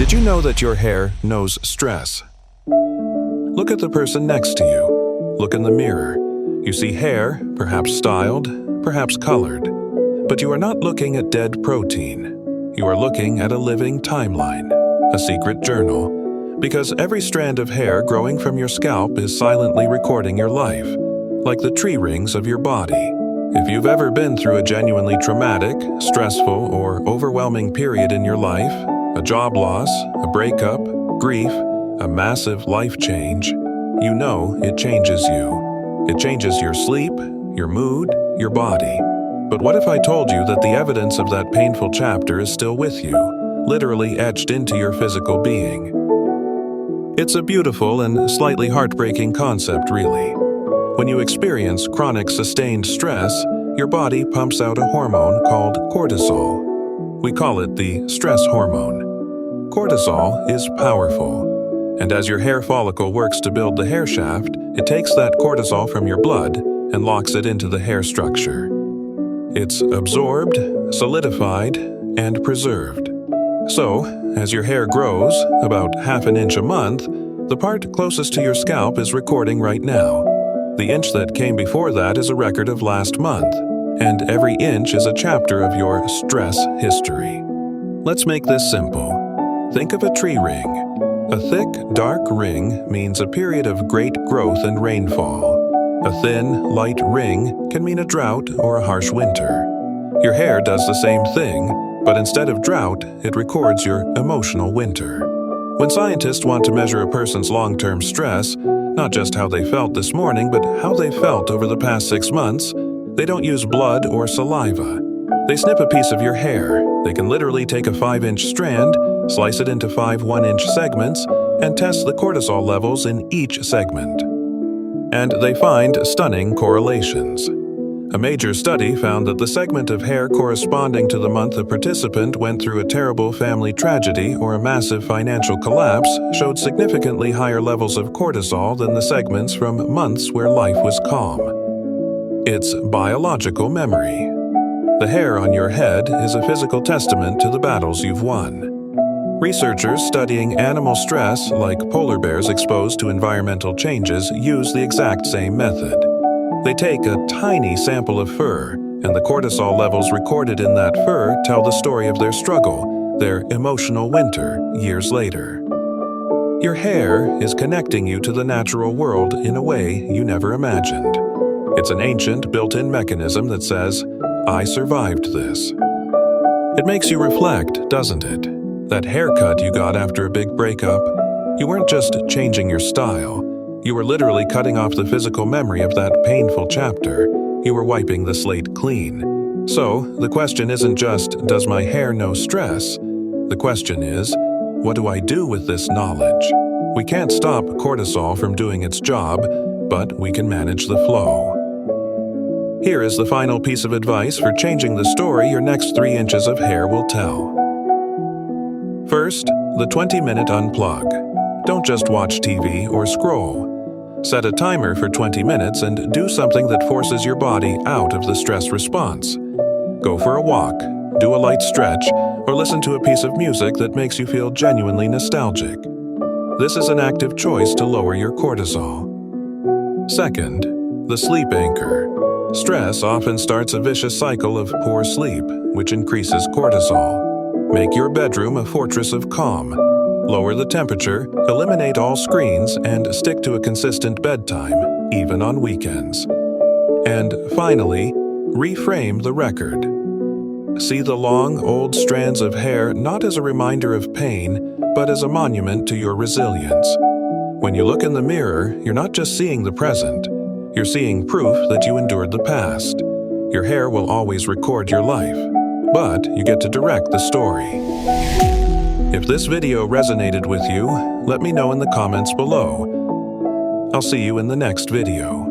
Did you know that your hair knows stress? Look at the person next to you. Look in the mirror. You see hair, perhaps styled, perhaps colored. But you are not looking at dead protein. You are looking at a living timeline, a secret journal. Because every strand of hair growing from your scalp is silently recording your life, like the tree rings of your body. If you've ever been through a genuinely traumatic, stressful, or overwhelming period in your life, a job loss, a breakup, grief, a massive life change, you know it changes you. It changes your sleep, your mood, your body. But what if I told you that the evidence of that painful chapter is still with you, literally etched into your physical being? It's a beautiful and slightly heartbreaking concept, really. When you experience chronic sustained stress, your body pumps out a hormone called cortisol. We call it the stress hormone. Cortisol is powerful, and as your hair follicle works to build the hair shaft, it takes that cortisol from your blood and locks it into the hair structure. It's absorbed, solidified, and preserved. So, as your hair grows, about half an inch a month, the part closest to your scalp is recording right now. The inch that came before that is a record of last month, and every inch is a chapter of your stress history. Let's make this simple. Think of a tree ring. A thick, dark ring means a period of great growth and rainfall. A thin, light ring can mean a drought or a harsh winter. Your hair does the same thing, but instead of drought, it records your emotional winter. When scientists want to measure a person's long-term stress, not just how they felt this morning, but how they felt over the past 6 months, they don't use blood or saliva. They snip a piece of your hair. They can literally take a 5-inch strand, slice it into 5 1-inch segments, and test the cortisol levels in each segment. And they find stunning correlations. A major study found that the segment of hair corresponding to the month a participant went through a terrible family tragedy or a massive financial collapse showed significantly higher levels of cortisol than the segments from months where life was calm. It's biological memory. The hair on your head is a physical testament to the battles you've won. Researchers studying animal stress, like polar bears exposed to environmental changes, use the exact same method. They take a tiny sample of fur, and the cortisol levels recorded in that fur tell the story of their struggle, their emotional winter, years later. Your hair is connecting you to the natural world in a way you never imagined. It's an ancient, built-in mechanism that says, "I survived this." It makes you reflect, doesn't it? That haircut you got after a big breakup, you weren't just changing your style. You were literally cutting off the physical memory of that painful chapter. You were wiping the slate clean. So, the question isn't just, does my hair know stress? The question is, what do I do with this knowledge? We can't stop cortisol from doing its job, but we can manage the flow. Here is the final piece of advice for changing the story your next 3 inches of hair will tell. First, the 20-minute unplug. Don't just watch TV or scroll. Set a timer for 20 minutes and do something that forces your body out of the stress response. Go for a walk, do a light stretch, or listen to a piece of music that makes you feel genuinely nostalgic. This is an active choice to lower your cortisol. Second, the sleep anchor. Stress often starts a vicious cycle of poor sleep, which increases cortisol. Make your bedroom a fortress of calm. Lower the temperature, eliminate all screens, and stick to a consistent bedtime, even on weekends. And finally, reframe the record. See the long, old strands of hair not as a reminder of pain, but as a monument to your resilience. When you look in the mirror, you're not just seeing the present. You're seeing proof that you endured the past. Your hair will always record your life, but you get to direct the story. If this video resonated with you, let me know in the comments below. I'll see you in the next video.